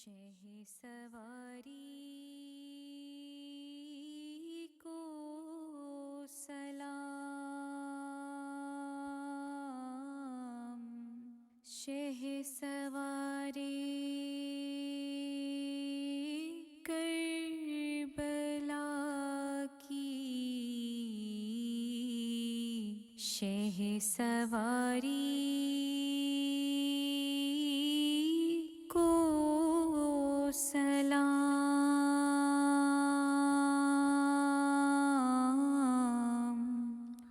شہ سواری کو سلام، شہ سواری کربلا کی، شہ سواری کو سلام،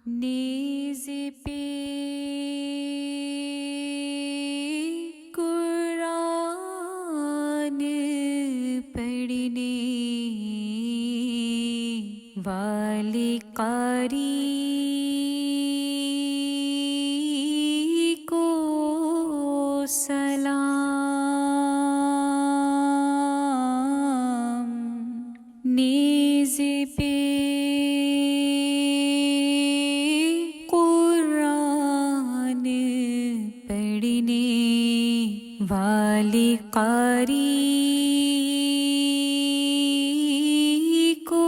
نیز پہ قرآن پڑھنے والے قاری کو سلام، نیز پہ قرآن پڑھنے والے قاری کو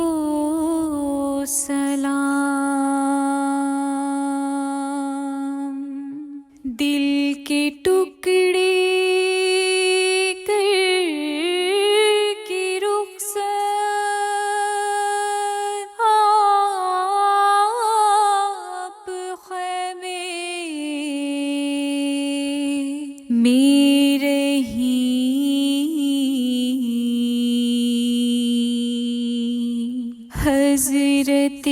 سلام، دل کے ٹکڑے کر کے رخصت آپ خیمے میں رہی، حضرت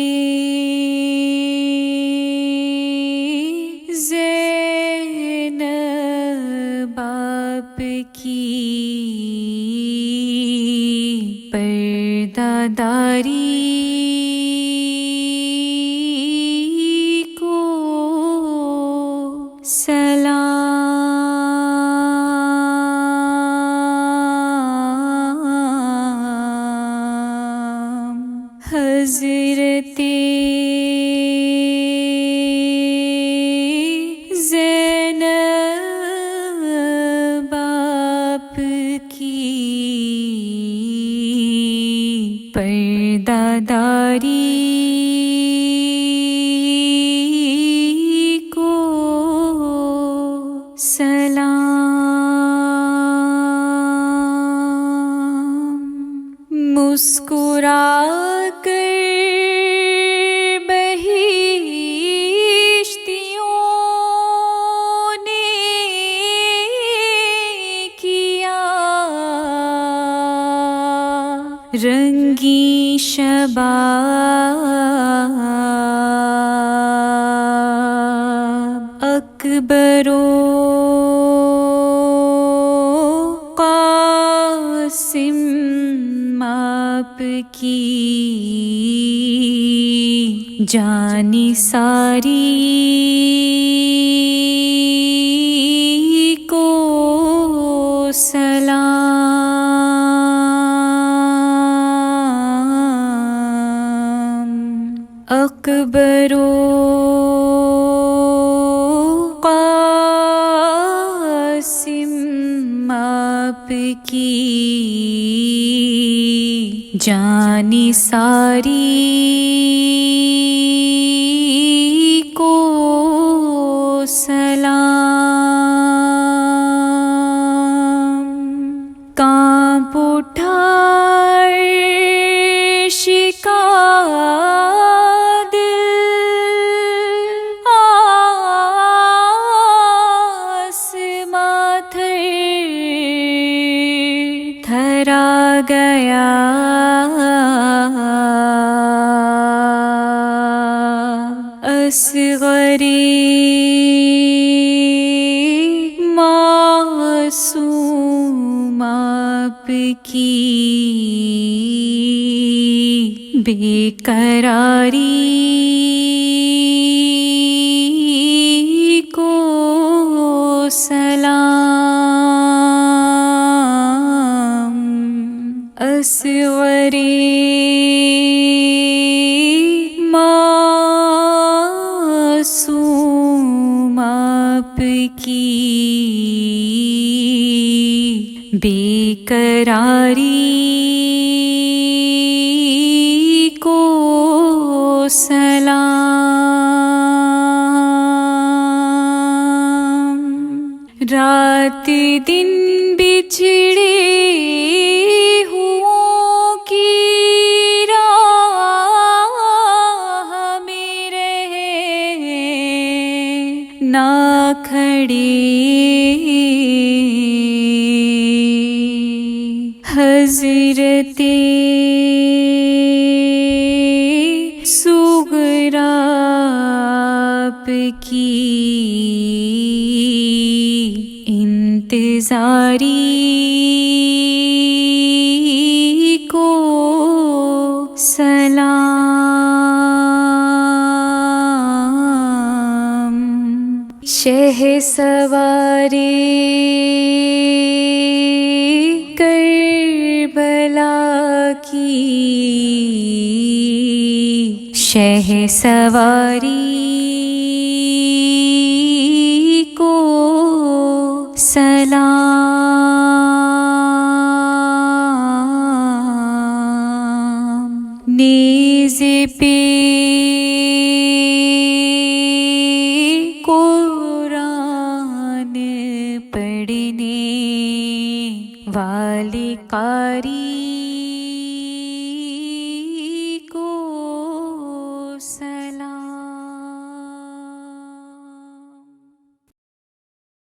زینب آپ کی پردہ داری کو سلام، حضرت زینب آپ کی پردہ داری کو سلام، مسکرا کر بہشتیوں نے کیا رنگی شباب، اکبر و قاسم آپ کی جانثاری کو سلام، اکبر و قاسم آپ کی جانثاری کو سلام، کانپ اٹھا عرش کا دل، آسماں تھرا گیا، اصغر معصوم آپ کی بے قراری کو سلام، اصغر معصوم آپ کی بے قراری سلام، رات دن بچھڑے ہوں کی راہ میں رہے نہ کھڑے، حضرت صغریٰ آپ کی انتظاری کو سلام، شہسوارِ کربلا کی شہسواری کو سلام، نیزے پہ قرآن پڑھنے والے قاری